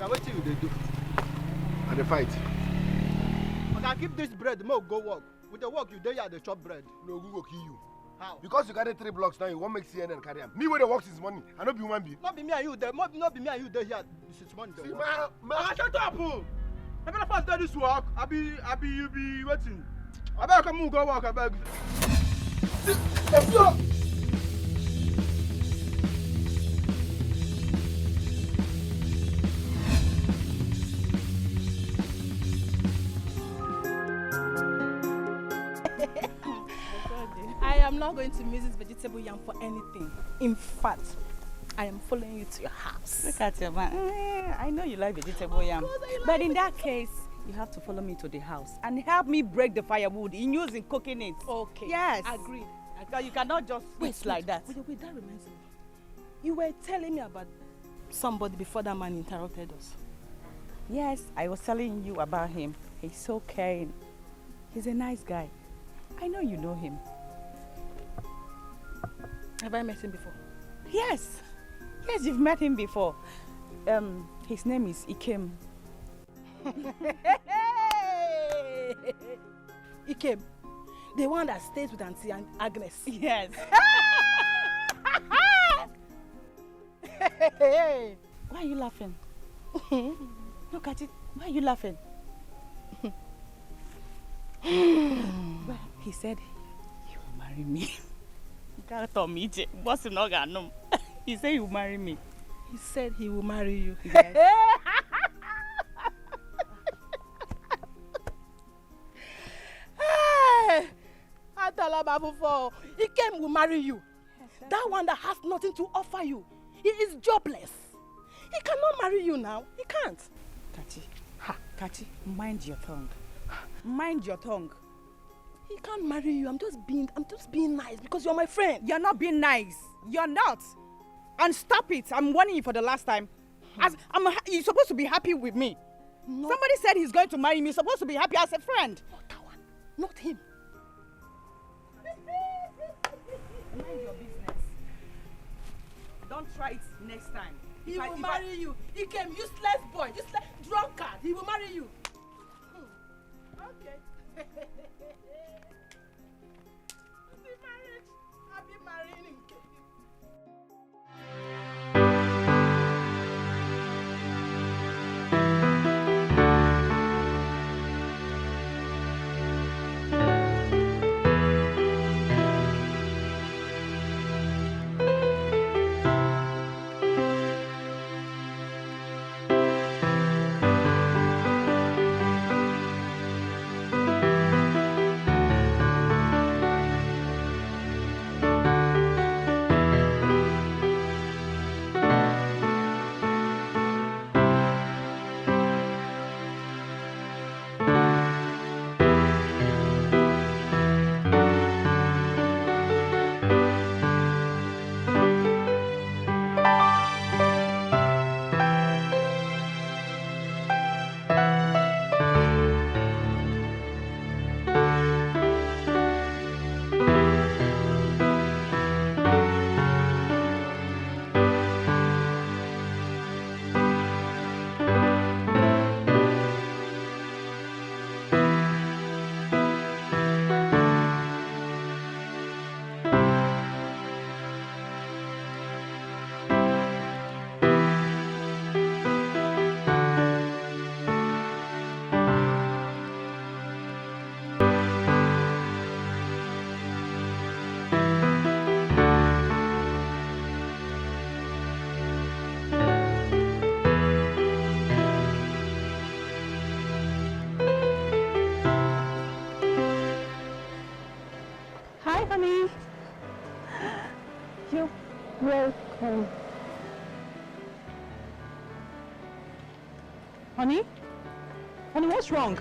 Now what you they do? And the fight. Okay, keep this bread, more go work. With the work you do, you the chop bread. No, who go kill you? How? Because you carry 3 blocks now, you won't make CNN carry them. Me where the works is money. I don't be human being. Not be me and you there. Not be me and you there here. This is money. See, Shut up! I better first do this work. I be you be waiting. I better come go work. I beg. Let's go. I am not going to miss this vegetable yam for anything. In fact, I am following you to your house. Look at your man. I know you like vegetable yam. But in that case, you have to follow me to the house and help me break the firewood in using cooking it. Okay. Yes. Agreed. Because you cannot just wait like that. Wait, that reminds me. You were telling me about somebody before that man interrupted us. Yes, I was telling you about him. He's so caring. He's a nice guy. I know you know him. Have I met him before? Yes. Yes, you've met him before. His name is Ikem. Ikem, the one that stays with Auntie Agnes. Yes. Why are you laughing? Look at it. Why are you laughing? Well, he said he will marry me. He said he will marry me. He said he will marry you. Yes. I tell her before, Ikem will marry you. Yes, that one that has nothing to offer you. He is jobless. He cannot marry you now. He can't. Kachi, mind your tongue. Mind your tongue. He can't marry you. I'm just being nice because you're my friend. You're not being nice. You're not. And stop it. I'm warning you for the last time. You're supposed to be happy with me. No. Somebody said he's going to marry me. You're supposed to be happy as a friend. Not that one. Not him. Mind your business. Don't try it next time. He will marry you. He came useless boy, useless drunkard. He will marry you. Okay. The marriage. I'll be marrying him. Welcome. Honey? Honey, what's wrong?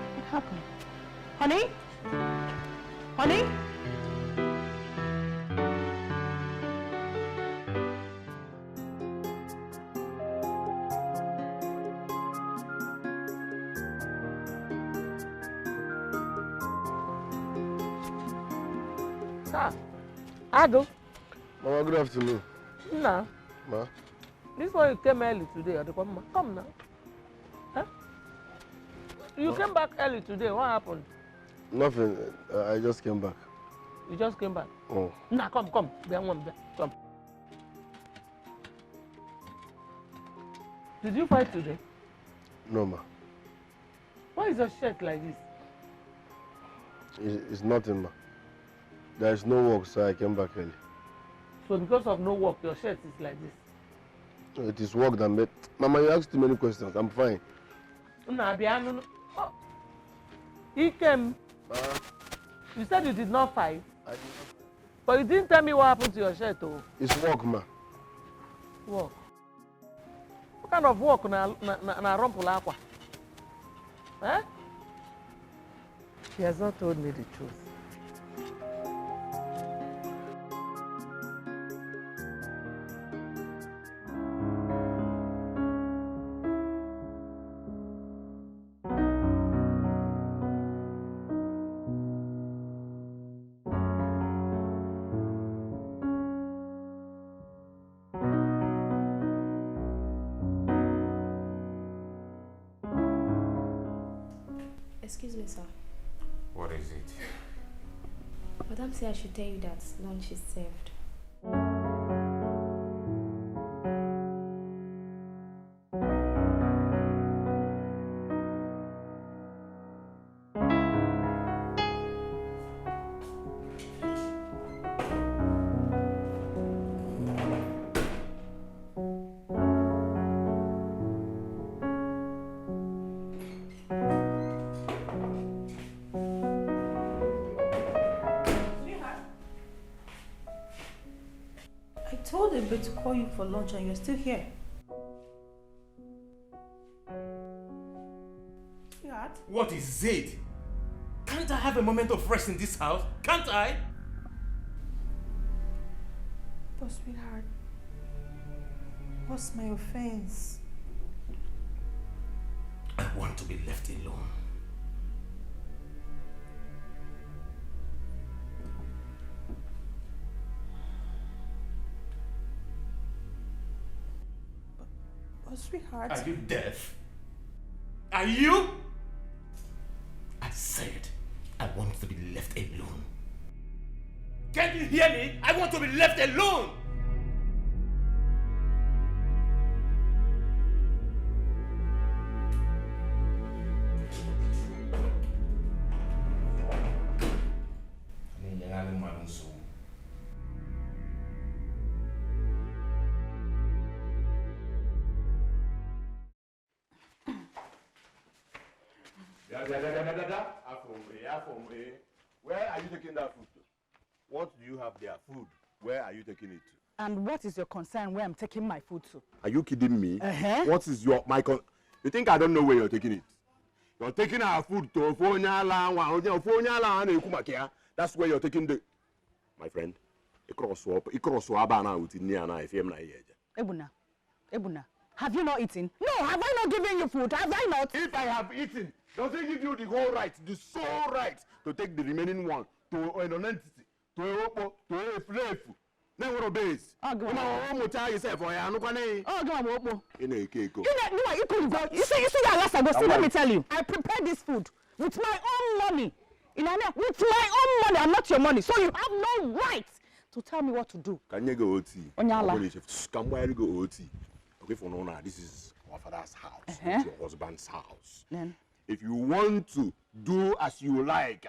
What happened? Honey? Honey? Ado, Mama, good afternoon. Nah. Ma? This one you came early today. Come now. Huh? You came back early today. What happened? Nothing. I just came back. You just came back? Oh. Nah, come. Come. Did you fight today? No, ma. Why is your shirt like this? It's nothing, ma. There is no work, so I came back early. So because of no work, your shirt is like this? It is work that made... Mama, you asked too many questions. I'm fine. Nah, oh. He came. You said you did not fight? I did not. But you didn't tell me what happened to your shirt, though. It's work, ma. Work? What kind of work na rumpul aqua? Eh? He has not told me the truth. Excuse me, sir. What is it? Madam said I should tell you that lunch is served. I told Ebe to call you for lunch and you're still here. Sweetheart? What is it? Can't I have a moment of rest in this house? Can't I? But sweetheart, what's my offense? I want to be left alone. But sweetheart... Are you deaf? Are you? I said I want to be left alone. Can you hear me? I want to be left alone! Where are you taking that food to? What do you have there? Food. Where are you taking it to? And what is your concern where I'm taking my food to? Are you kidding me? Uh-huh. What is your You think I don't know where you're taking it? You're taking our food to That's where you're taking the... My friend, Ebuna, have you not eaten? No, have I not given you food? Have I not? If I have eaten, does it give you the whole right, the sole right, to take the remaining one to an entity, to a opo, to a flav? Never obeys. Oh, go on. Oh, go. In a cake. You could go. You see that last I go. See, let me tell you. I prepared this food with my own money. With my own money. I'm not your money. So you have no right to tell me what to do. Can you go OT? Onyala. Can you go OT? Okay, for now, this is our father's house. It's your husband's house. Then? If you want to do as you like,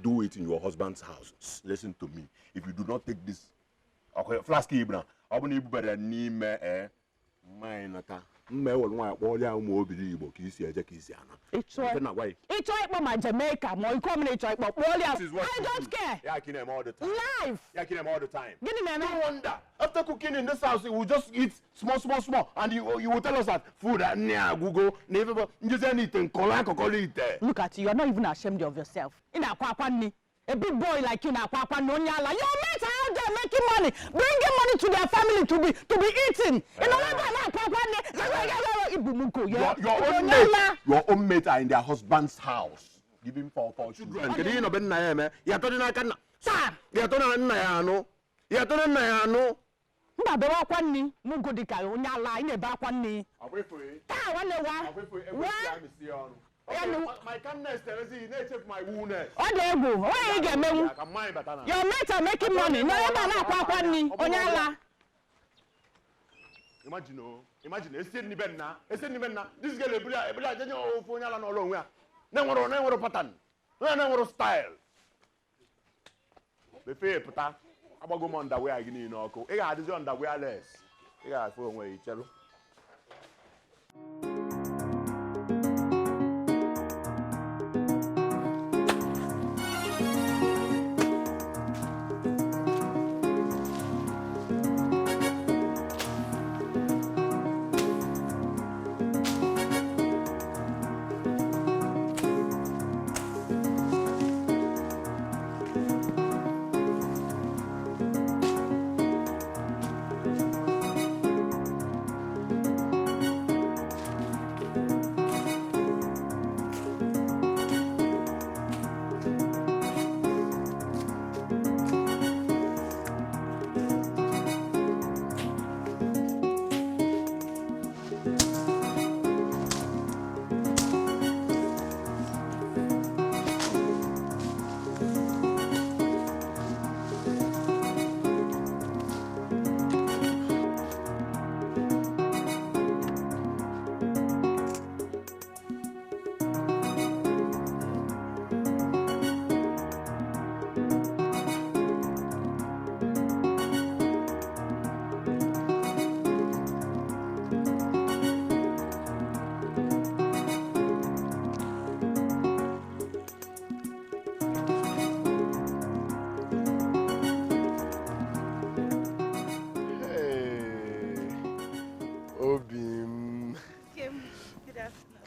do it in your husband's house. Listen to me. If you do not take this, okay, flask Ibra, I will need better name mine. My Jamaica, I don't care. Yeah, I kill him all the time. Life. Yeah, I kill him all the time. No wonder. After cooking in this house, we will just eat small, and you will tell us that food Google never just anything. Look at you, you're not even ashamed of yourself. A big boy like you, your mates are out there making money, bringing money to their family to be eaten. Your own mates are in their husband's house, giving for children. Ya to na ya no. Mba be wa kwanni mu go Dikeh onye ala ina be akwanni. Afefoe. Ta wa le wa. Afefoe e am see on. My kindness tells you na check my woundness. O de ego, o ye ge mewu. Your mates are making money. No eba na akwanni onye ala. Imagine, ese ni benna. This girl ebula jenyo ofo nyala na olo nwa. Na nworo pattern. Na nworo style. Be fe puta. Agbago mo underwear gini na oko. E ga adizi underwear less. E ga fo onwe ichelu.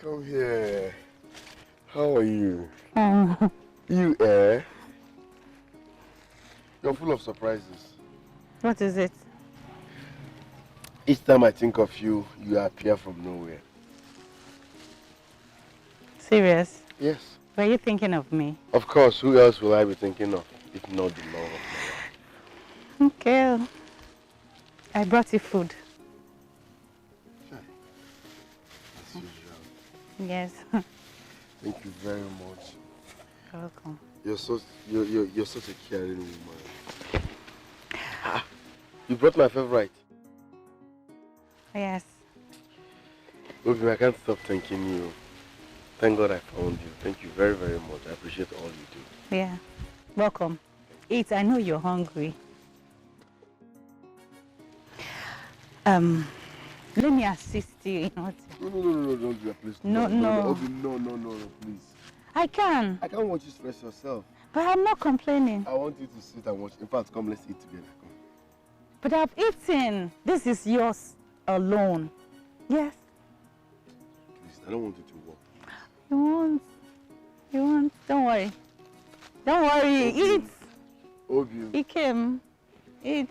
Come here. How are you? You, You're full of surprises. What is it? Each time I think of you, you appear from nowhere. Serious? Yes. Were you thinking of me? Of course, who else will I be thinking of, if not the love of my life? Okay. I brought you food. As usual. Yes. Thank you very much. You're welcome. You're such a caring woman. You brought my favorite. Yes. Obi, I can't stop thanking you. Thank God I found you. Thank you very, very much. I appreciate all you do. Yeah. Welcome. Eat. I know you're hungry. Let me assist you in what? No, don't do that, please. No. Obi, no, please. I can. I can't watch you stress yourself. But I'm not complaining. I want you to sit and watch. In fact, come, let's eat together. Come. But I've eaten. This is yours alone. Yes. Please, I don't want you to walk. You won't. Don't worry. Don't worry. Obi. Eat. Obi. He came. Eat.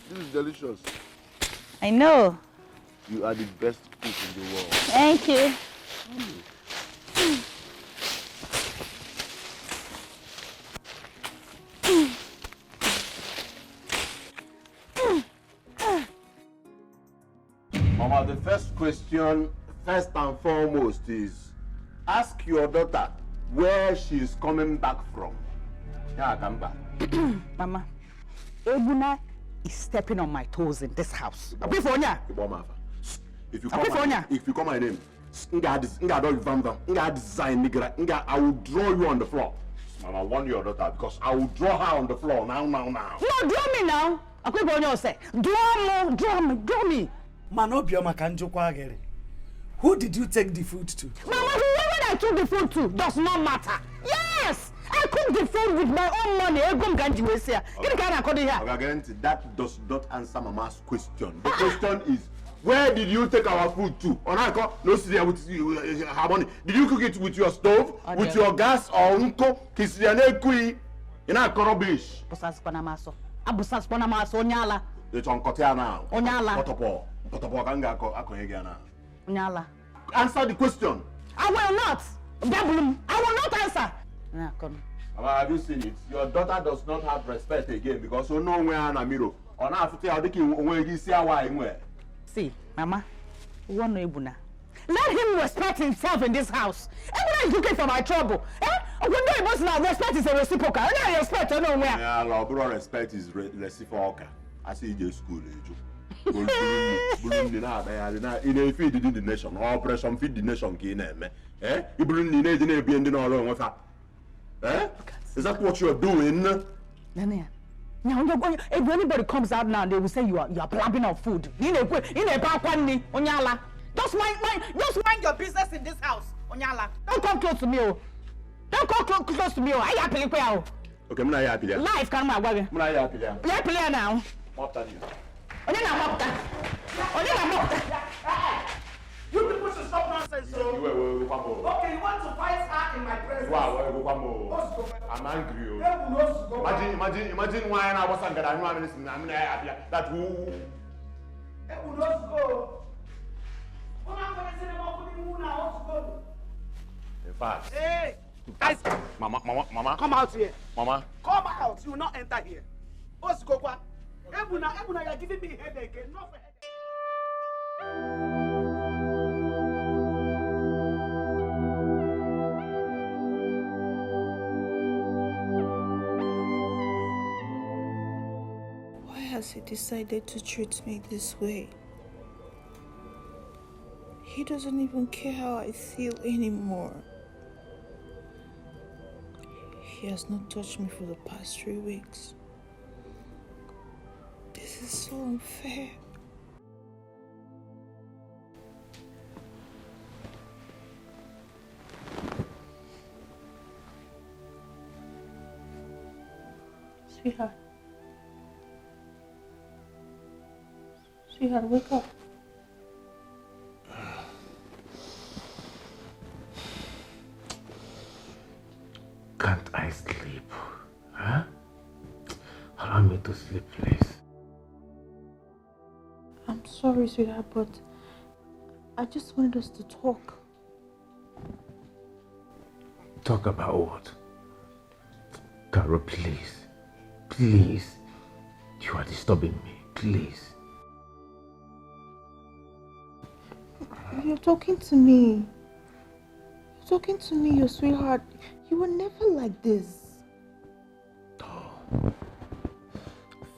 This is delicious. I know. You are the best cook in the world. Thank you. Mama, the first question, first and foremost, is ask your daughter where she's coming back from. Yeah, come back. Mama, Ebuna is stepping on my toes in this house. If you call my name, I will draw you on the floor. Mama, I want your daughter because I will draw her on the floor now. No, draw me now. Draw me. Who did you take the food to? Mama, whoever I took the food to does not matter. Yes! I cooked the food with my own money. That does not answer Mama's question. The question is, where did you take our food to? No, see there with her money. Did you cook it with your stove, with your gas, or unko? You're not rubbish. It's on Kotea now. Potopo kanga ako again now. Nyala. Answer the question. I will not. Babulum. I will not answer. Nah, come. Have you seen it? Your daughter does not have respect again because you know where Anna Miro. Or now after I think you see why. See, Mama, one Ebuna. Let him respect himself in this house. Everyone is looking for my trouble. When no emotional respect is a reciprocal. No respect, I know where. Yeah, bro, respect is reciprocal. I see you school, in a feed the nation, operation feed the nation, you bring in a be in all wrong with her. Is that what you're doing? Now, if anybody comes out now, they will say you are blabbing of food. In a balcony, Onyala. Just mind your business in this house, Onyala. Don't come close to me, oh. Don't come close to me, oh. I happy. Okay, I'm not happy. Life can my way. I'm not happy. Play now. What are you? You people should stop nonsense, so. Okay, you want to fight her in my presence? Wow, I'm angry. Imagine why I was angry. I'm not happy. That who? In fact. Hey! Mama. Come out here. Mama. Come out. You will not enter here. Osikokwa. Ebuna, you are giving me headache. Not for headache. Why has he decided to treat me this way? He doesn't even care how I feel anymore. He has not touched me for the past 3 weeks. This is so unfair. Sweetheart. Sweetheart, wake up. Can't I sleep? Huh? Allow me to sleep, please. I'm sorry, sweetheart, but I just wanted us to talk. Talk about what? Carol, please. Please. You are disturbing me. Please. You're talking to me. You're talking to me, your sweetheart. You were never like this. Oh.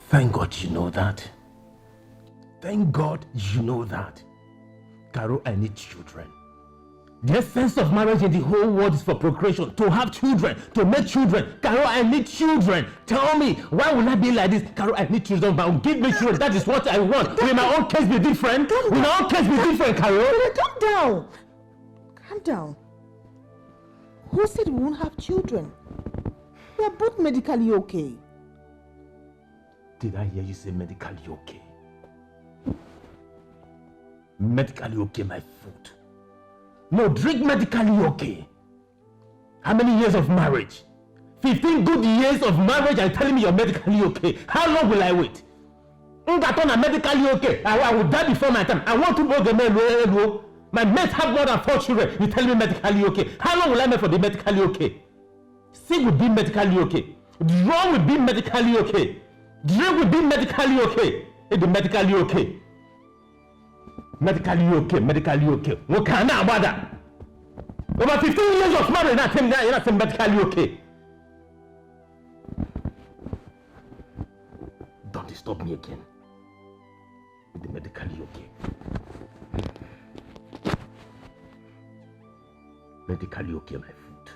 Thank God you know that. Thank God you know that. Carol, I need children. The essence of marriage in the whole world is for procreation, to have children, to make children. Carol, I need children. Tell me, why will I be like this? Carol, I need children, but give me children. That is what I want. Will my own case be different? Will my own case be different, Carol? Calm down. Calm down. Who said we won't have children? We are both medically okay. Did I hear you say medically okay? Medically okay, my food. No, drink medically okay. How many years of marriage? 15 good years of marriage and telling me you're medically okay. How long will I wait? I'm medically okay. I will die before my time. I want to go the men. My mates have more than 4 children. You tell me medically okay. How long will I wait for the medically okay? Sick will be medically okay. Wrong will be medically okay. Drink will be medically okay. It be medically okay. Medically okay. What can I about that? Over 15 years of marriage, you're not medically okay. Don't disturb me again. With the medically okay. Medically okay, my food.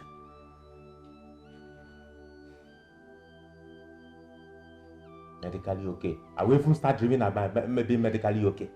Medically okay. Away from start dreaming about being medically okay.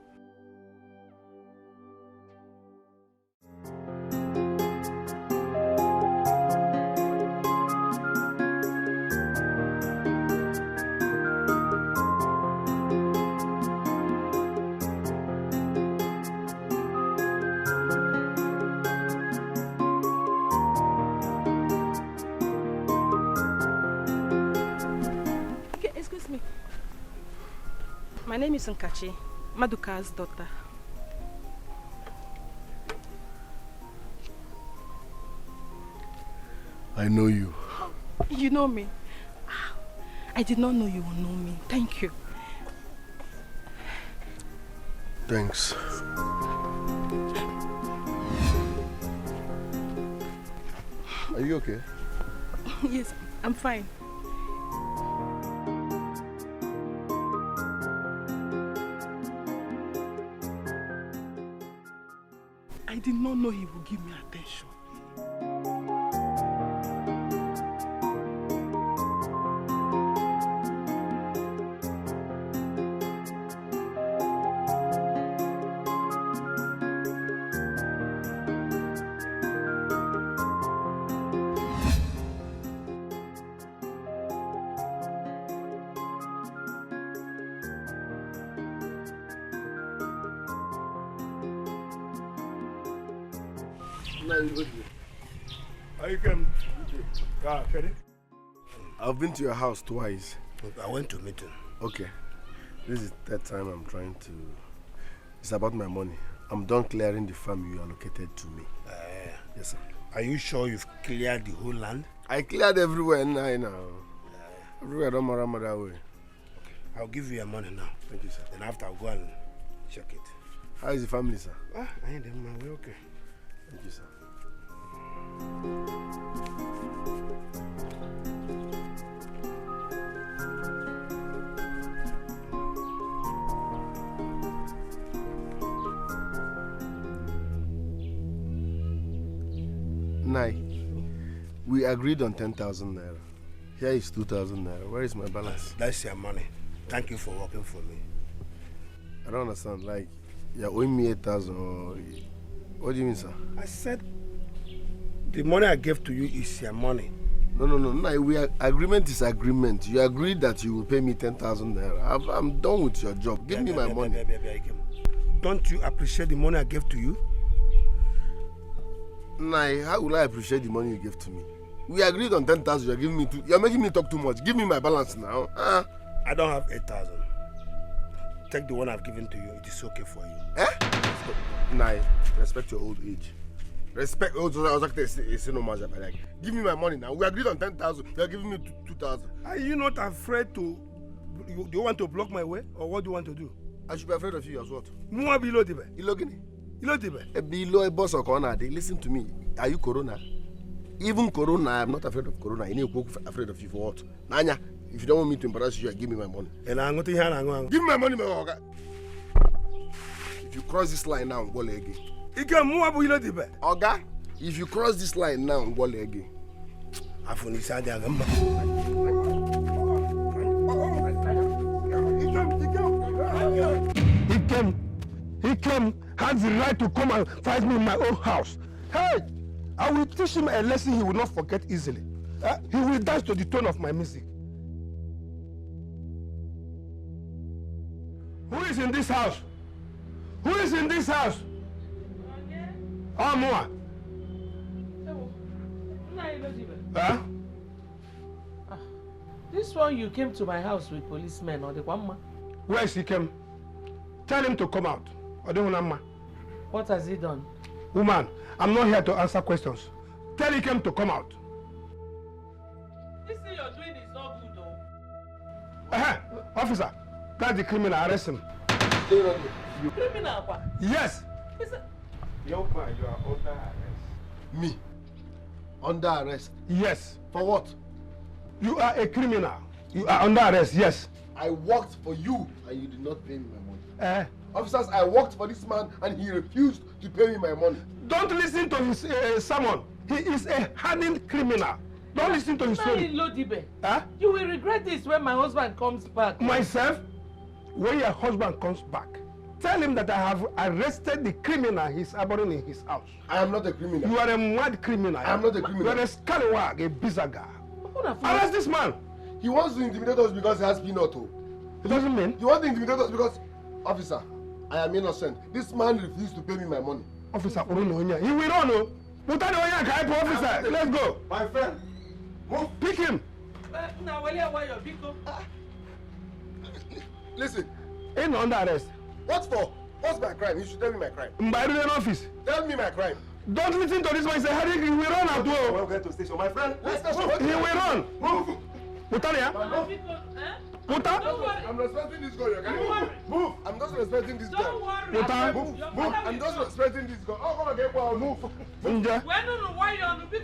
My name is Nkachi, Maduka's daughter. I know you. You know me? I did not know you would know me. Thank you. Thanks. Are you okay? Yes, I'm fine. I did not know he would give me attention. I've been to your house twice. I went to meeting. Okay. This is the third time I'm trying to... It's about my money. I'm done clearing the farm you allocated to me. Yes, sir. Are you sure you've cleared the whole land? I cleared everywhere now. Everywhere, don't matter that way. Okay. I'll give you your money now. Thank you, sir. Then after I'll go and check it. How is the family, sir? I ain't in my way, okay. Thank you, sir. Nai, we agreed on 10,000 naira. Here is 2,000 naira. Where is my balance? That's your money. Thank you for working for me. I don't understand. Like, you're owing me 8,000 or... What do you mean, sir? I said the money I gave to you is your money. No. Agreement is agreement. You agreed that you will pay me 10,000 naira. I'm done with your job. Give me my money. Don't you appreciate the money I gave to you? Nai, how will I appreciate the money you gave to me? We agreed on 10,000. You're giving me you're making me talk too much. Give me my balance now. I don't have 8,000. Take the one I've given to you. It is okay for you. Nai, respect your old age. Respect old age. Give me my money now. We agreed on 10,000. You're giving me 2,000. Are you not afraid to... Do you want to block my way? Or what do you want to do? I should be afraid of you as what? Mua below the bed. Below a boss or corner, they listen to me. Are you Corona? Even Corona, I'm not afraid of Corona. I need afraid of you for what? Nanya, if you don't want me to embarrass you, give me my money. Give me my money, my Oga. If you cross this line now, go again. Oga, if you cross this line now, go again. He came, has the right to come and fight me in my own house. Hey, I will teach him a lesson he will not forget easily. He will dance to the tone of my music. Who is in this house? Who is in this house? Moi. Huh? This one you came to my house with policemen or the one man? Where is he came? Tell him to come out. What has he done? Woman, I'm not here to answer questions. Tell him to come out. This thing you're doing is not good though. Officer, that's the criminal. Arrest him. Criminal? Yes. Young man, you are under arrest. Me? Under arrest? Yes. For what? You are a criminal. You are under arrest, yes. I worked for you and you did not pay me my money. Officers, I worked for this man and he refused to pay me my money. Don't listen to his sermon. He is a hardened criminal. Don't listen to his story. You will regret this when my husband comes back. Myself? When your husband comes back, tell him that I have arrested the criminal he's harboring in his house. I am not a criminal. You are a mad criminal. I am not a criminal. You are a scallywag, a bizaga. Arrest this man. He wants to intimidate us because he has peanut. It doesn't mean? He wants to intimidate us because... Officer, I am innocent. This man refused to pay me my money. Officer, he will not know. Officer, let's go. My friend, move. Pick him. Listen. He's under arrest. What for? What's my crime? You should tell me my crime. In office. Tell me my crime. Don't listen to this man. He's a headache. He will run at all. We'll get to station. My friend, let's go. He will run. Move. Mutalia? Muta? I'm respecting this girl. Move. I'm just respecting this girl. Muta? Move. I'm just respecting this girl. Oh, come on, get one. Move. Why you on the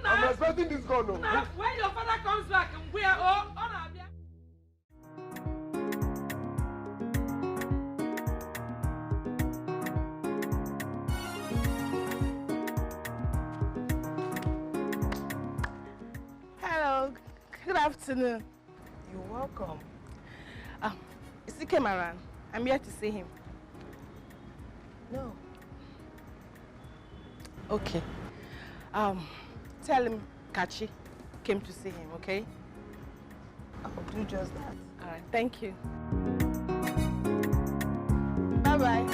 I'm respecting this girl. No. When your father comes back, we are all on our Hello, good afternoon. You're welcome. Is he came around? I'm here to see him. No. Okay. Tell him Kachi came to see him, okay? I'll do just that. All right, thank you. Bye-bye.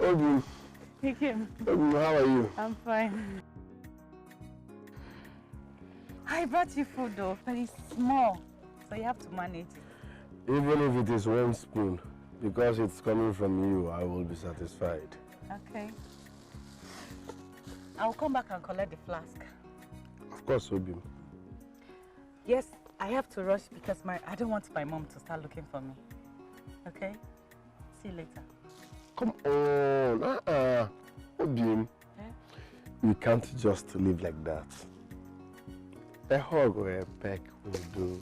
Obi. Dikeh. Obi, how are you? I'm fine. I brought you food though, but it's small, so you have to manage it. Even if it is one spoon, because it's coming from you, I will be satisfied. Okay. I'll come back and collect the flask. Of course, Obi. Yes, I have to rush because I don't want my mom to start looking for me. Okay? See you later. Come on, Obi. You can't just live like that. A hug or a peck will do.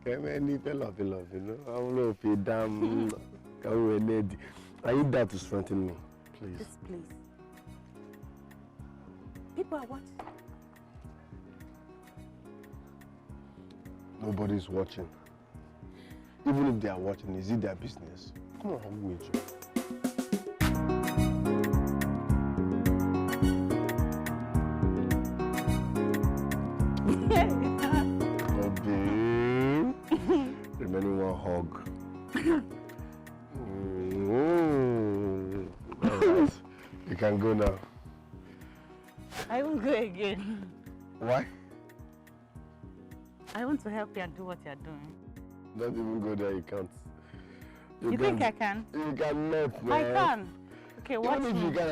Love, you know. I will know if you damn. I need that to strengthen me, please. Yes, please. People are watching. Nobody's watching. Even if they are watching, is it their business? Come on, hug me, Joe. Remaining one hug. Alright. You can go now. I won't go again. Why? I want to help you and do what you're doing. Don't even go there, you can't. You think I can? You cannot, man. I can. Okay, watch Even if me. you can,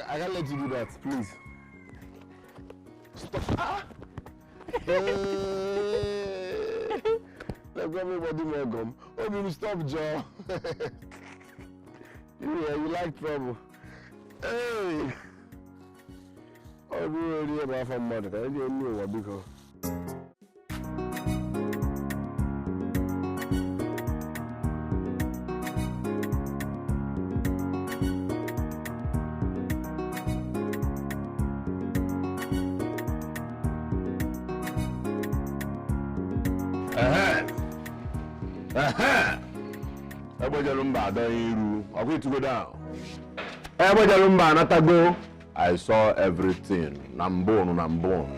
I can't let you do that, please. Stop. Ah! Let everybody more gum. Oh, you stop, Joe. Yeah, you like trouble. Hey! Oh, you really have a mother. I don't know what because. I saw everything. Nambon.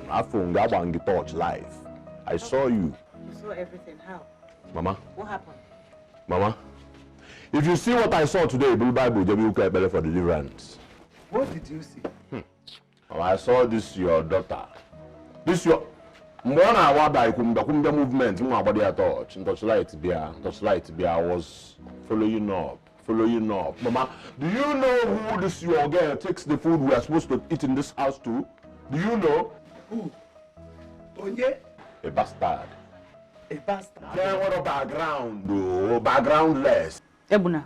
Afunga touch life. I saw you. You saw everything. How? Mama. What happened? Mama. If you see what I saw today, Bible for deliverance. What did you see? I saw this your daughter. This your Mwana wada ikumda movement touchlight bia I was following up. Mama, do you know who this your girl takes the food we are supposed to eat in this house to? Do you know? Who? Onye? A bastard. A bastard? Then what a background, though? Backgroundless. Ebuna.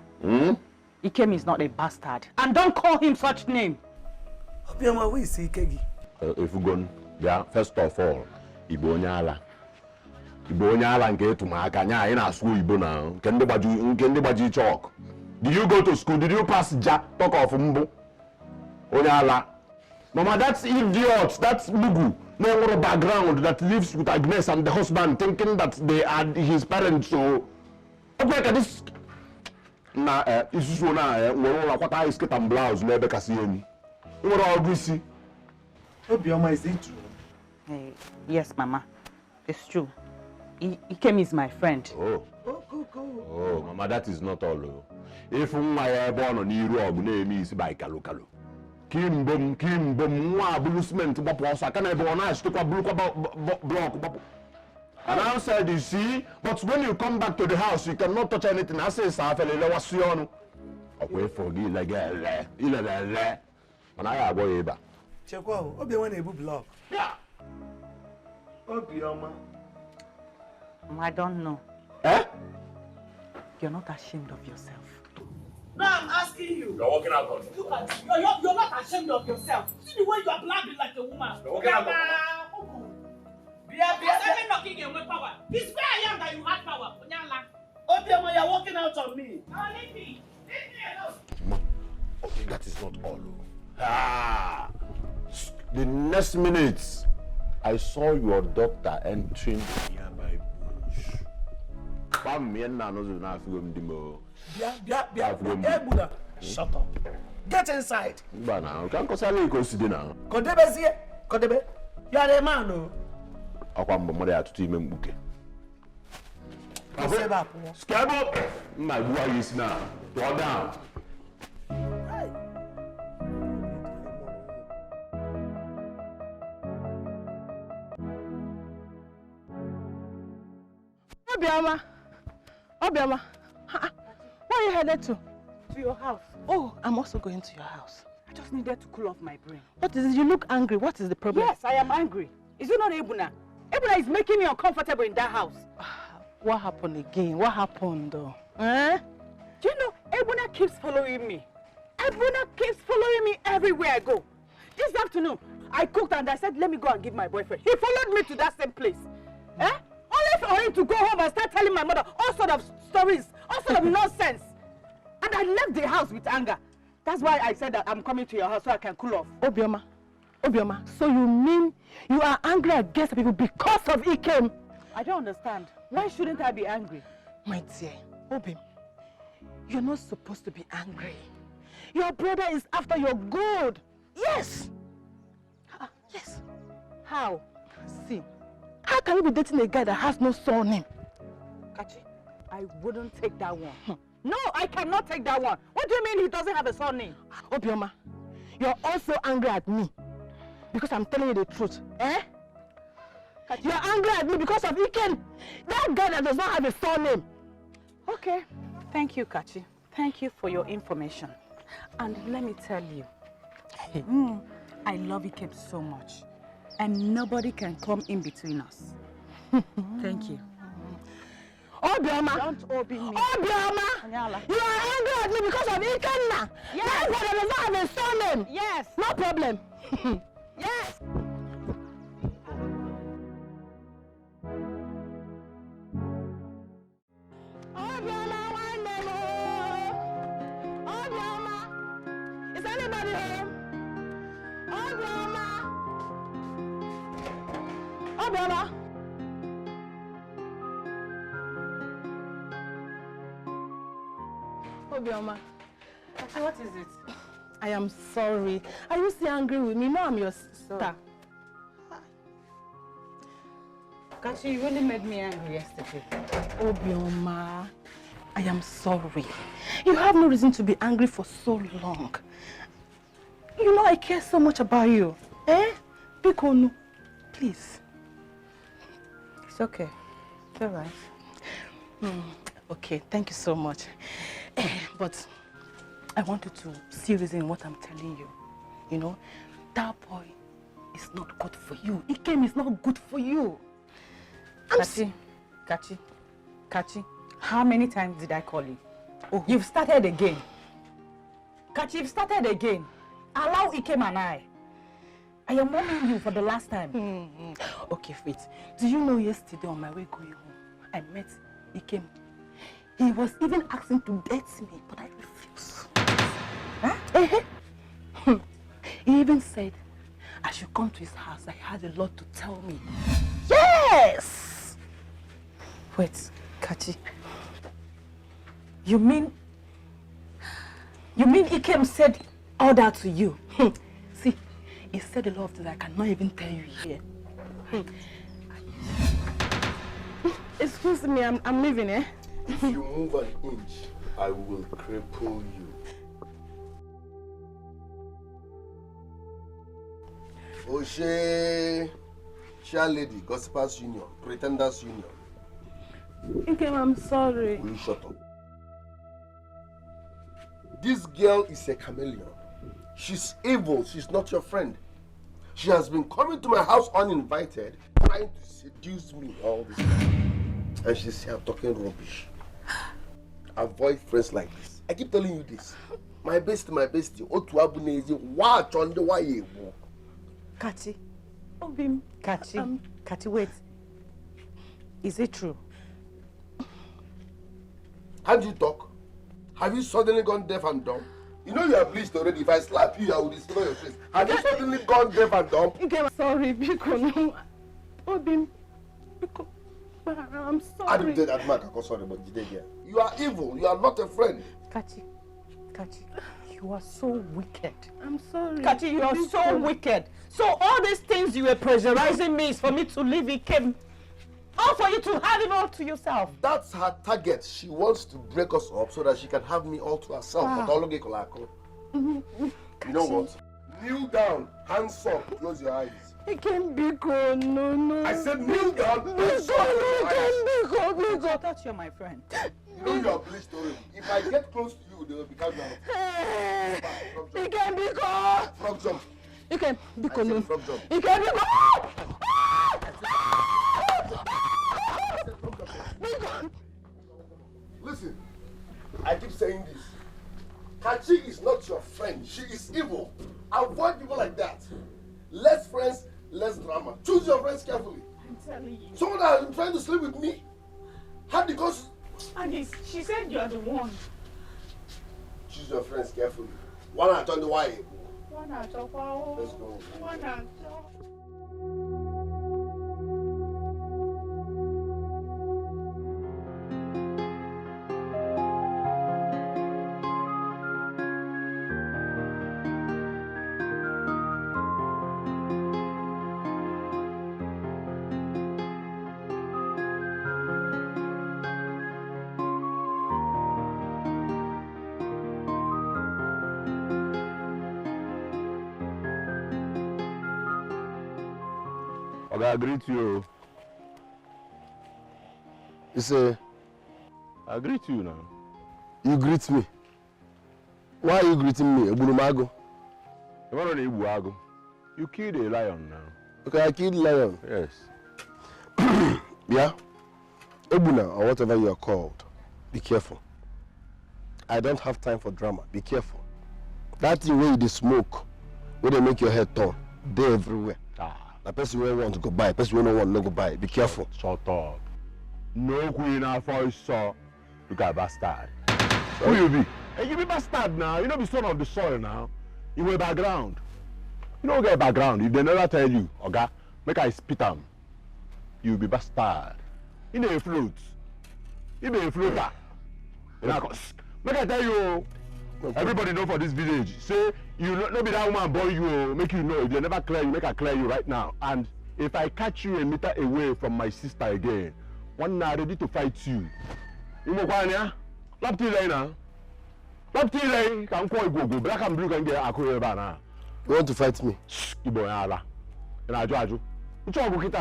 Ikem is not a bastard. And don't call him such name. Obiama, we see Kegi. If you go, yeah, first of all, Ibo Nyala nke etumaka nya ina asu Ibo na kende baji chalk. Did you go to school? Did you pass ja talk of mbo Onyala? Mama, that's idiot. That's Mugu. No more background that lives with Agnes and the husband thinking that they are his parents. So okay, this na isusu na nworo kwata ice skate and blouse na ebe kasi emi. Nworo ogisi. Obioma, is it true? Hey, yes, Mama. It's true. Ikem is my friend. Oh, Mama, that is not all. If my born on Europe, name is by Kalokalo. Kimbom, abusement, Boposa, can I be on ice to a block? And I said, you see, but when you come back to the house, you cannot touch anything. I say, Safele, was Sion. Okay, forgive like a and I go over. Chekwa, Obioma na-ebu block. Yeah. Obioma. I don't know. Eh? You're not ashamed of yourself. No, I'm asking you. You're walking out on me. Look at you. You're not ashamed of yourself. See the way you are blabbing like a woman. You're walking out on me. Knocking away power. It's where I am that you had power. Obioma, you're walking out on me. No, leave me. Leave me alone. Okay, that is not all. The next minute, I saw your daughter entering nearby bush. Shut up. Get inside. Kodebe here. Kodebe. You are a man, no? Scab up! My boy is now. Draw down. Obioma, where are you headed to? To your house. Oh, I'm also going to your house. I just needed to cool off my brain. What is it? You look angry. What is the problem? Yes, I am angry. Is it not Ebuna? Ebuna is making me uncomfortable in that house. What happened again? What happened though? Eh? Do you know, Ebuna keeps following me. Ebuna keeps following me everywhere I go. This afternoon, I cooked and I said, let me go and give my boyfriend. He followed me to that same place. Eh? Only for him to go home and start telling my mother all sort of stories, all sort of nonsense. And I left the house with anger. That's why I said that I'm coming to your house so I can cool off. Obioma, so you mean you are angry against the people because of Ikem? I don't understand. Why shouldn't I be angry? My dear, Obim, you're not supposed to be angry. Your brother is after your good. Yes. Yes. How? See, how can you be dating a guy that has no surname? Kachi, I wouldn't take that one. No, I cannot take that one. What do you mean he doesn't have a surname? Obioma, you're also angry at me because I'm telling you the truth. Eh? You are angry at me because of Iken. That guy that does not have a surname. Okay. Thank you, Kachi. Thank you for your information. And let me tell you, I love Ikem so much. And nobody can come in between us. Thank you. Obioma! Don't obi me. Obioma! Anyala. You are angry at me because of Ikenna! Yes! That guy that does not have a surname! Yes! No problem! Yes! Obioma, one name! Obioma! Is anybody home? Obioma! Obioma! Obioma. What is it? I am sorry. Are you still angry with me? No, I'm your sister. Kachi, you really made me angry yesterday. Obioma, I am sorry. You have no reason to be angry for so long. You know I care so much about you. Eh? Bikonu, please. It's okay. It's all right. Okay, thank you so much. But I want you to see reason in what I'm telling you. You know, that boy is not good for you. Ikem is not good for you. Kachi, how many times did I call you? Oh, you've started again. Kachi, you've started again. Allow Ikem and I am warning you for the last time. Okay, Faith. Do you know yesterday on my way going home, I met Ikem. He was even asking to date me, but I refused. Huh? He even said I should come to his house. I had a lot to tell me. Yes! Wait, Kachi. You mean Ikem said all that to you? See, he said a lot of things I cannot even tell you here. Excuse me, I'm leaving, eh? If you move an inch, I will cripple you. Oshe, Chair Lady, Gossipers Union, Pretenders Union. Okay, I'm sorry. Will you shut up? This girl is a chameleon. She's evil. She's not your friend. She has been coming to my house uninvited, trying to seduce me all this time. And she's here talking rubbish. Avoid friends like this. I keep telling you this. My bestie. Watch on the way. Kachi. Obim. Kachi. Kachi, wait. Is it true? How do you talk? Have you suddenly gone deaf and dumb? You know you are bleached already. If I slap you, I will destroy your face. Have you suddenly gone deaf and dumb? Okay, sorry, Biko. Obim. Biko. I'm sorry. I didn't say that, Mark. I'm sorry, but you are evil. You are not a friend. Kachi, you are so wicked. I'm sorry. Kachi, you are so wicked. So all these things you were pressurizing me is for me to leave Ikem. All for you to have him all to yourself. That's her target. She wants to break us up so that she can have me all to herself. But you know what? Kneel down, hands up, close your eyes. Ikem, Biko, no. I said kneel down, hands up, Biko. I thought you're my friend. You know you are bleached already. If I get close to you, they will become your Ikem, Biko. Frog jump. Ikem, Biko, no. Frog jump. Ikem, Biko. Listen, I keep saying this. Kachi is not your friend. She is evil. Avoid people like that. Less friends, less drama. Choose your friends carefully. I'm telling you. Someone that is trying to sleep with me had the guts. And she said you are the one. Choose your friends carefully. One at on the way. One at all. Let's go. One at all. I agree to you. You say, I greet you now. You greet me? Why are you greeting me? Ebulumago? You killed a lion now. Okay, I killed lion. Yes. Yeah? Ebuna, or whatever you are called, be careful. I don't have time for drama. Be careful. That thing where you smoke, where they make your head turn, they're everywhere. The person who want to go buy, person who don't want to go buy. Be careful. Shut up. No queen of voice, sir. Look at bastard. Who you be? Hey, you be bastard now. You know be son of the soil now. You wear background. You don't get background. If they never tell you, okay, make I spit them. You be bastard. You know a float. You be a floater. You know, make I tell you, everybody know for this village. Say you no be that woman boy you make you know. If they never clear you, make I clear you right now. And if I catch you a meter away from my sister again, one night ready to fight you. You know what I Lap till now. Lap till can call go. Black and blue can get a career banner. You want to fight me? You boy ala. And I judge you. You talk about it.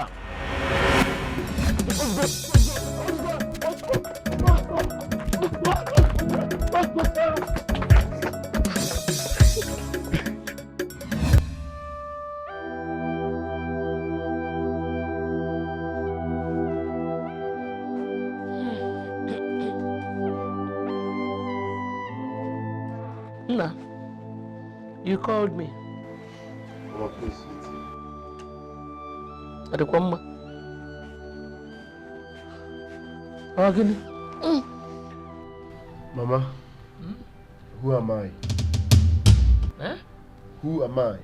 Nna, you called me. Mama, please. Adekwamma. Agini. Mama, who am I? Eh? Who am I?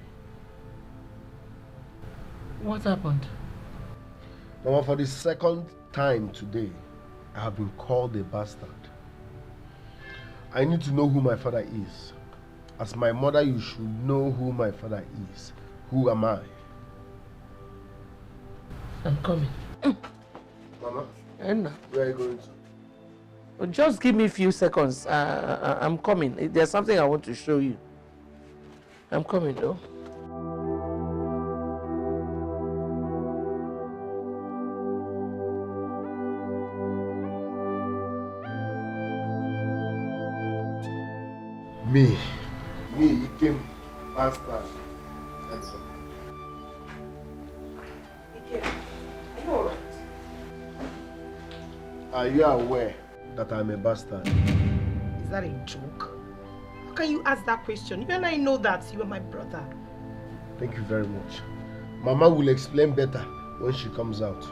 What happened? Mama, for the second time today, I have been called a bastard. I need to know who my father is. As my mother, you should know who my father is. Who am I? I'm coming. Mama? Enna. Where are you going to? Just give me a few seconds. I'm coming. There's something I want to show you. I'm coming though. Me, he came faster. Are you aware that I'm a bastard? Is that a joke? How can you ask that question? Even I know that you are my brother. Thank you very much. Mama will explain better when she comes out.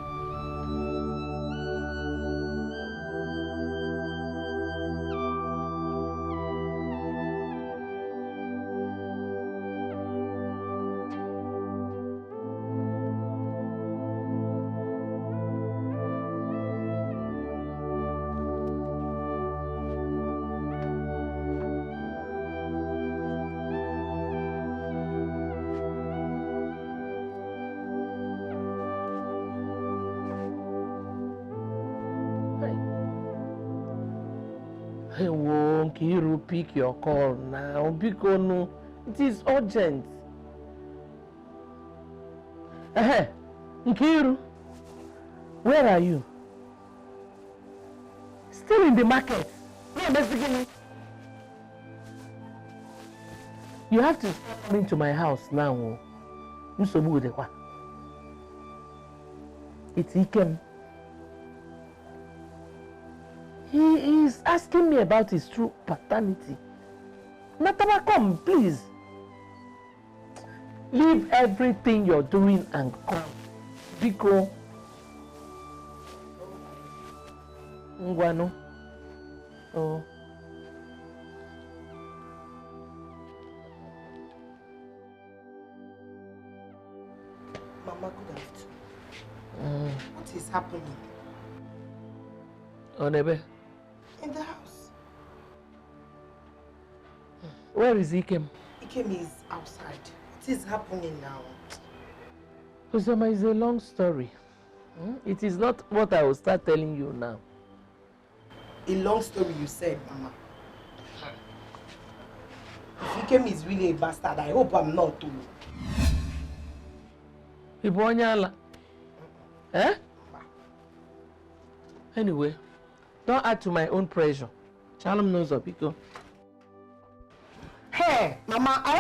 Hey, won't you pick your call now? Because no, it is urgent. Hey, Nkiru, where are you? Still in the market. You have to come into my house now. It's Ikem. He is asking me about his true paternity. Nataba, come, please. Leave everything you're doing and come. Biko. Ngwano. Oh. Mama, good afternoon. What is happening? Onebe. In the house. Where is Ikem? Ikem is outside. What is happening now? Uzoma, is a long story. It is not what I will start telling you now. A long story you said, Mama. If Ikem is really a bastard, I hope I'm not too. Ibonyala. Eh? Anyway, don't add to my own pressure. Shalom knows up, go. Hey, Mama, I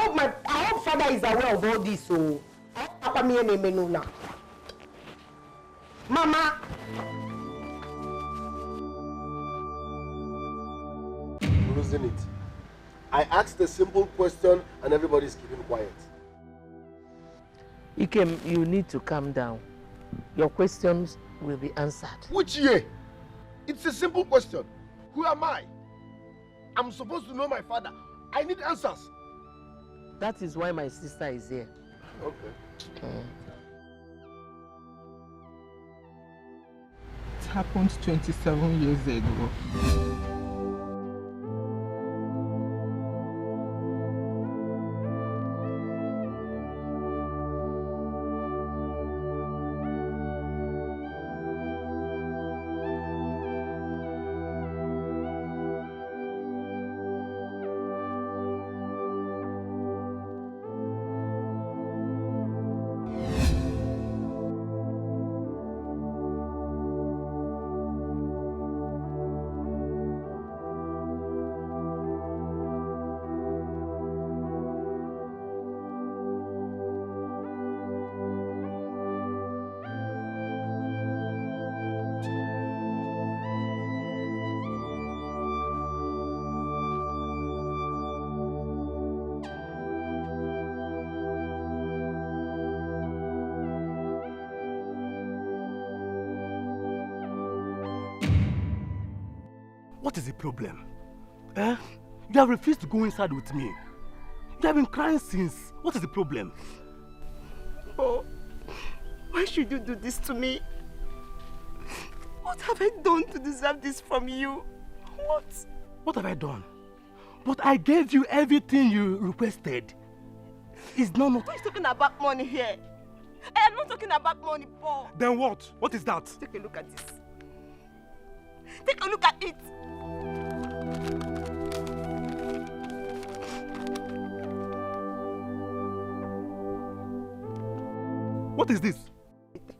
hope father is aware of all this, so Papa me and now. Mama. Losing it. I asked a simple question and everybody's keeping quiet. Ikem, you need to calm down. Your questions will be answered. Which year? It's a simple question. Who am I? I'm supposed to know my father. I need answers. That is why my sister is here. Okay. It happened 27 years ago. What is the problem? Eh? You have refused to go inside with me. You have been crying since. What is the problem? Oh, why should you do this to me? What have I done to deserve this from you? What? What have I done? But I gave you everything you requested. It's not... Why are you talking about money here? I am not talking about money, Paul. Then what? What is that? Take a look at this. Take a look at it. What is this?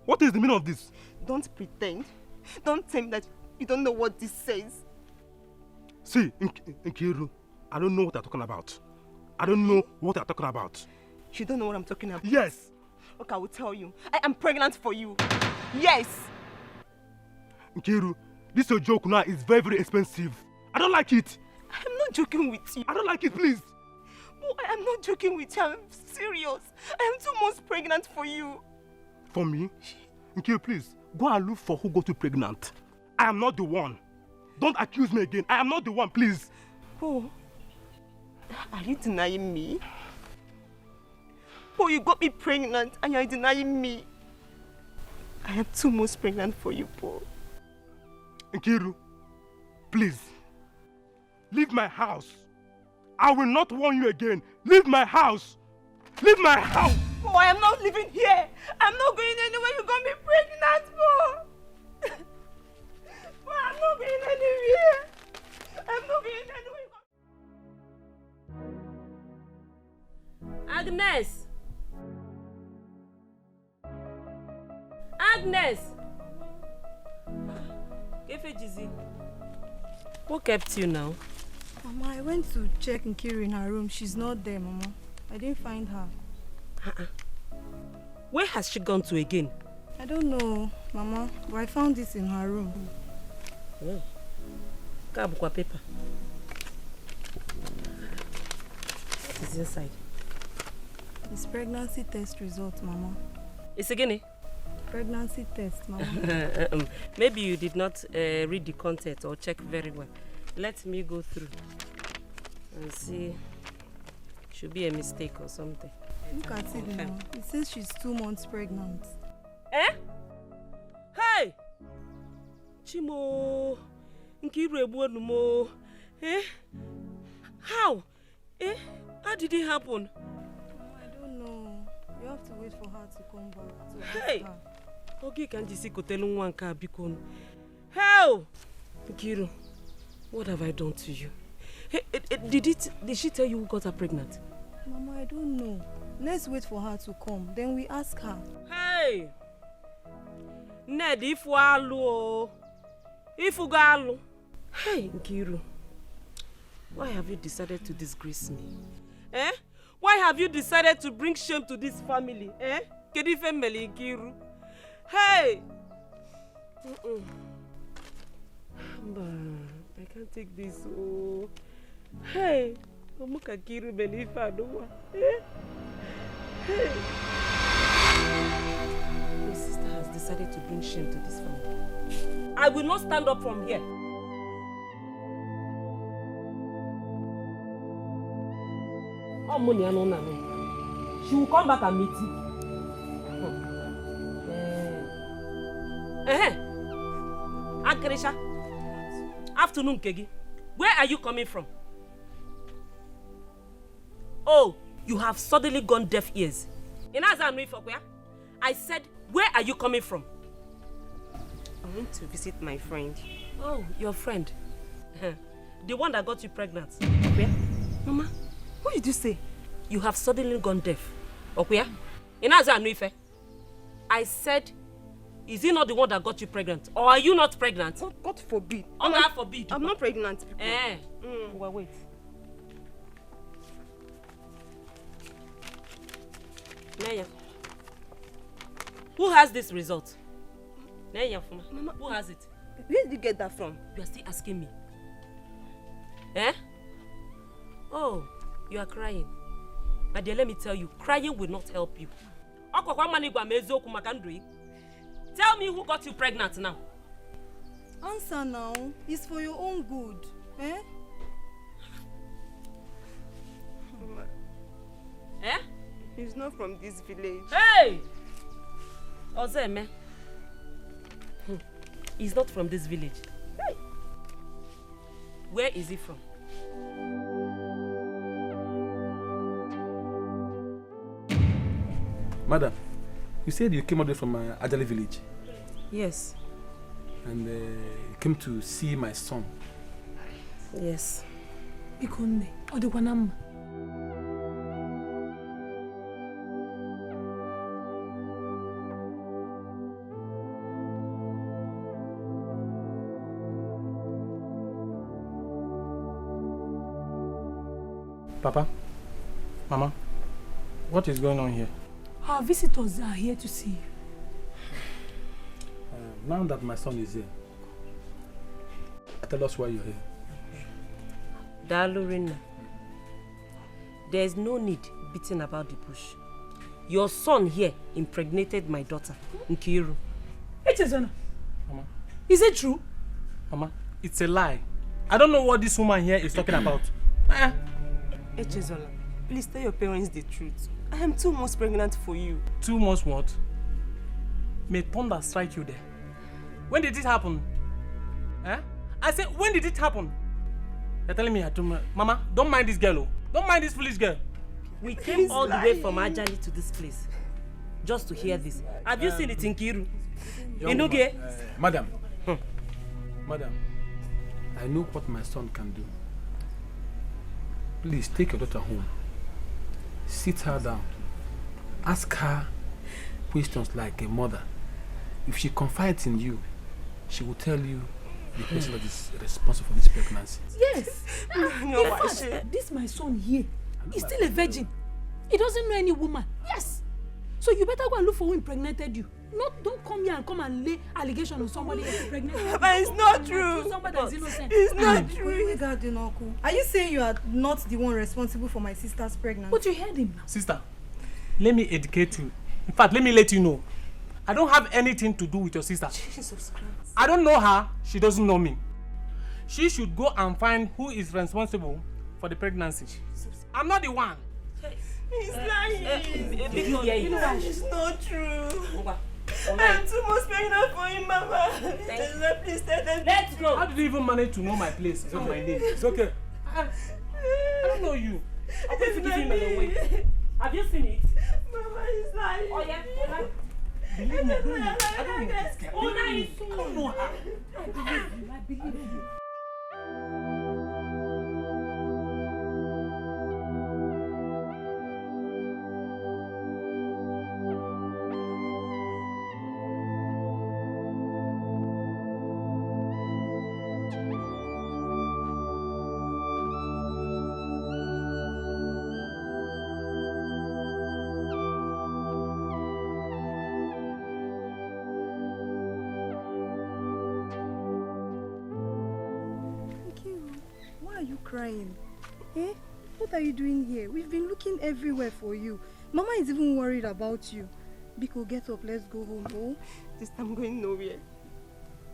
What is the meaning of this? Don't pretend. Don't tell me that you don't know what this says. See, Nkiru, I don't know what you're talking about. I don't know what you're talking about. You don't know what I'm talking about? Yes. Okay, I will tell you. I am pregnant for you. Yes. Nkiru, this your joke now is very, very expensive. I don't like it. I'm not joking with you. I don't like it, please. Oh, I am not joking with you. I'm serious. I am 2 months pregnant for you. For me? Nkiru, please, go and look for who got you pregnant. I am not the one. Don't accuse me again. I am not the one, please. Oh, are you denying me? Oh, you got me pregnant and you're denying me. I am 2 months pregnant for you, Paul. Nkiru, please, leave my house. I will not warn you again. Leave my house. Leave my house. Oh, I am not living here. I'm not going anywhere. You got me pregnant, Paul. Paul, I'm not going anywhere. I'm not going anywhere. Agnes. Agnes. What kept you now? Mama, I went to check Nkiru in her room. She's not there, Mama. I didn't find her. Where has she gone to again? I don't know, Mama, but I found this in her room. Oh. Kabukwa paper. What is inside? It's pregnancy test result, Mama. It's again, eh? Pregnancy test, Mama. Maybe you did not read the content or check very well. Let me go through and see. Should be a mistake or something. Look at it now. It says she's 2 months pregnant. Eh? Hey! Chimo! Nkiru ebuonumo. Eh? How? Eh? How did it happen? I don't know. You have to wait for her to come back. Hey! Okay, can't you see Kotelu Wanka Bikon? How? Nkiru, what have I done to you? Hey, did she tell you who got her pregnant? Mama, I don't know. Let's wait for her to come. Then we ask her. Hey! Ned, if we are low. Ifugalu. Hey, Nkiru. Why have you decided to disgrace me? Eh? Why have you decided to bring shame to this family? Eh? Kedife Meli Nkiru. Hey! I can't take this. Oh. Hey! Omuka Kiru Belifa Noah. Eh? Hey! Your sister has decided to bring shame to this family. I will not stand up from here. Oh, money, I know. She will come back and meet you. Agresha. Afternoon, Kegi. Where are you coming from? Oh, you have suddenly gone deaf ears. I said, where are you coming from? I went to visit my friend. Oh, your friend. The one that got you pregnant. Where? Mama, what did you say? You have suddenly gone deaf. Okay? I said, is he not the one that got you pregnant? Or are you not pregnant? God forbid. Oh, God forbid. I'm not pregnant. Well, wait. Naya. Who has this result? Naya, Mama, who has it? Where did you get that from? You are still asking me. Eh? Oh, you are crying. My dear, let me tell you, crying will not help you. Tell me who got you pregnant now. Answer now. It's for your own good. Eh? Mama. Eh? He's not from this village. Hey! Ozeme. He's not from this village. Hey! Where is he from? Madam, you said you came all the way from Ajali village. Yes. And you came to see my son. Yes. Ikonne, Odekwanam. Papa, Mama, what is going on here? Our visitors are here to see you. Now that my son is here, tell us why you're here. Dalurina, there is no need beating about the bush. Your son here impregnated my daughter, Nkiru. Mama. Is it true? Mama, it's a lie. I don't know what this woman here is talking about. Echezola, please tell your parents the truth. I am 2 months pregnant for you. 2 months what? May thunder strike you there. When did it happen? Eh? I said, when did it happen? You're telling me I told Mama, don't mind this girl. Don't mind this foolish girl. We came all the way from Ajali to this place just to hear this. Have you seen it in Kiru? Inuge? Madam. Madam, I know what my son can do. Please take your daughter home. Sit her down. Ask her questions like a mother. If she confides in you, she will tell you the person that is responsible for this pregnancy. Yes. No, in fact, this my son here. He's still a virgin. He doesn't know any woman. Yes. So you better go and look for who impregnated you. Don't come here and come and lay allegation on somebody else pregnant. But it's not true. Somebody that's innocent. It's not true. Are you saying you are not the one responsible for my sister's pregnancy? But you heard him now. Sister, let me educate you. In fact, let me let you know. I don't have anything to do with your sister. Jesus Christ. I don't know her. She doesn't know me. She should go and find who is responsible for the pregnancy. I'm not the one. He's lying. It's not true. I'm 2 months pregnant for him, Mama. Please tell them. Let's go. How did you even manage to know my place? It's not my name. It's okay. I don't know you. I'm going to give him away. Have you seen it? Mama is lying. Oh, yeah. Believe me, I don't know this girl. Oh, nice. I don't know her. I believe you. crying? Eh? What are you doing here? We've been looking everywhere for you. Mama is even worried about you. Biko, get up. Let's go home. Oh, Sister, I'm going nowhere.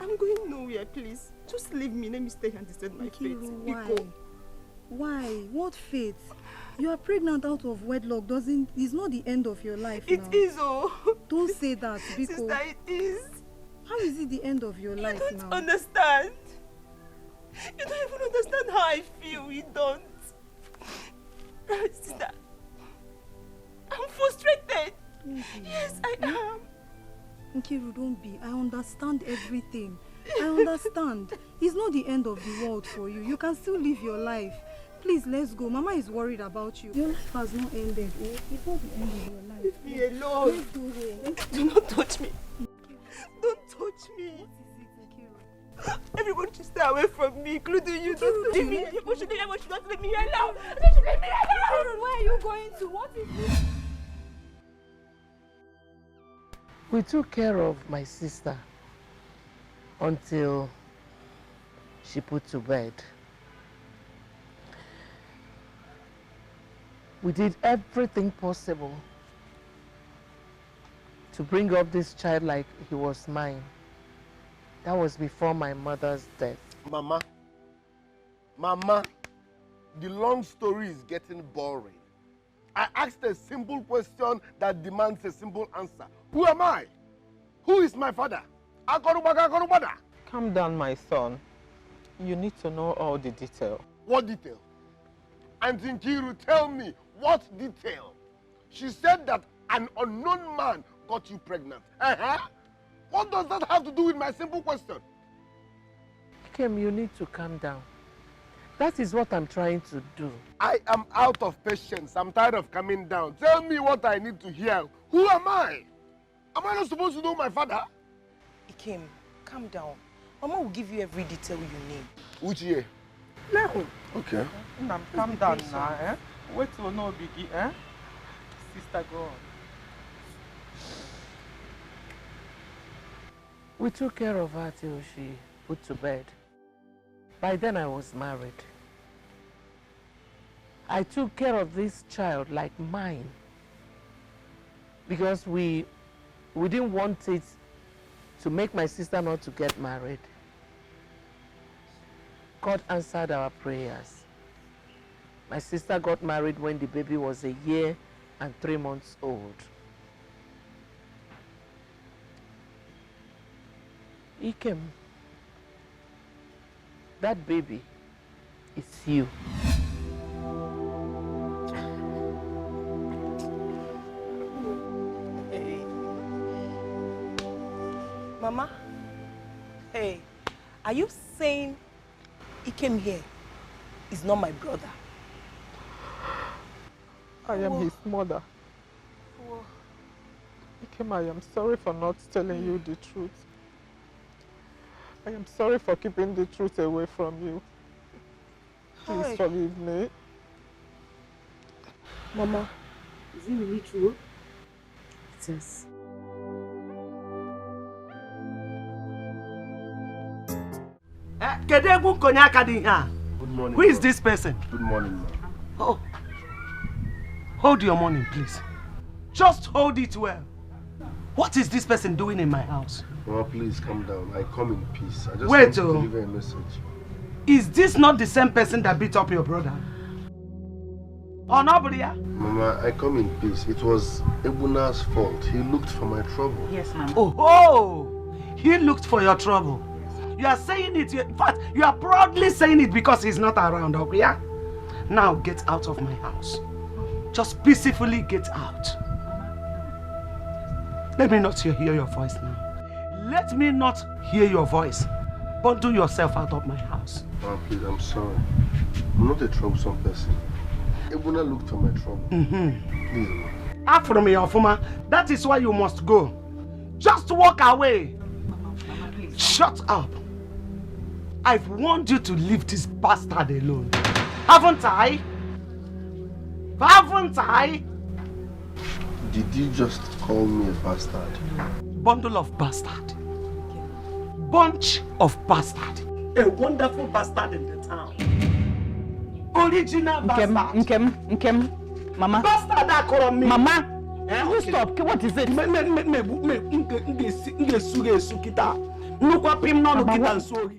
I'm going nowhere, please. Just leave me. Let me stay and decide my fate. Why? Biko. Why? What fate? You are pregnant out of wedlock. It's not the end of your life now. It is, oh. Don't say that, Biko. Sister, it is. How is it the end of your life now? You don't understand. You don't even understand how I feel. You don't. Sister, I'm frustrated. Yes, I am. Nkiru, don't be. I understand everything. I understand. It's not the end of the world for you. You can still live your life. Please, let's go. Mama is worried about you. Your life has not ended. Oh, it's not the end of your life. Leave me alone. Let's go home. Do not touch me. Don't touch me. Everyone should stay away from me, including you. Don't leave me. You should not leave me alone. You should leave me alone. Where are you going to? What is this? We took care of my sister until she put to bed. We did everything possible to bring up this child like he was mine. That was before my mother's death. Mama, the long story is getting boring. I asked a simple question that demands a simple answer. Who am I? Who is my father? Calm down, my son. You need to know all the detail. What detail? Auntie Nkiru, tell me, what detail? She said that an unknown man got you pregnant. What does that have to do with my simple question? Kim, you need to calm down. That is what I'm trying to do. I am out of patience. I'm tired of coming down. Tell me what I need to hear. Who am I? Am I not supposed to know my father? Ikem, calm down. Mama will give you every detail you need. Which year? No. Okay. Calm down now, eh? Wait till no biggie, eh? Sister, go on. We took care of her till she put to bed. By then I was married. I took care of this child like mine because we didn't want it to make my sister not to get married. God answered our prayers. My sister got married when the baby was 1 year and 3 months old. Ikem, that baby is you. Hey. Mama, hey, are you saying Ikem here is not my brother? I am his mother. Ikem, I am sorry for not telling you the truth. I am sorry for keeping the truth away from you. Please forgive me. Mama, is it really true? It is. Good morning. Who is this person? Good morning, ma'am. Oh. Hold your money, please. Just hold it well. What is this person doing in my house? Mama, please calm down. I come in peace. I just Wait, want to deliver a message. Is this not the same person that beat up your brother? Oh, no, Bria? Mama, I come in peace. It was Ebuna's fault. He looked for my trouble. Yes, ma'am. Oh, he looked for your trouble. You are saying it, in fact, you are proudly saying it because he's not around, Obria. Now get out of my house. Just peacefully get out. Let me not hear your voice now. Let me not hear your voice. Bundle yourself out of my house. Mama, please, I'm sorry. I'm not a troublesome person. Ebuna looked for my trouble. Please, Mama. After me, Ofuma, that is why you must go. Just walk away. Mama, please. Shut up. I've warned you to leave this bastard alone. Haven't I? Haven't I? Did you just call me a bastard? Bundle of bastard. Bunch of bastard. A wonderful bastard in the town. Original bastard. Nkem, Mama. Bastard that call me. Mama. You stop. What is it? Nge suge sukita. Nukwa pim no nukita sorry.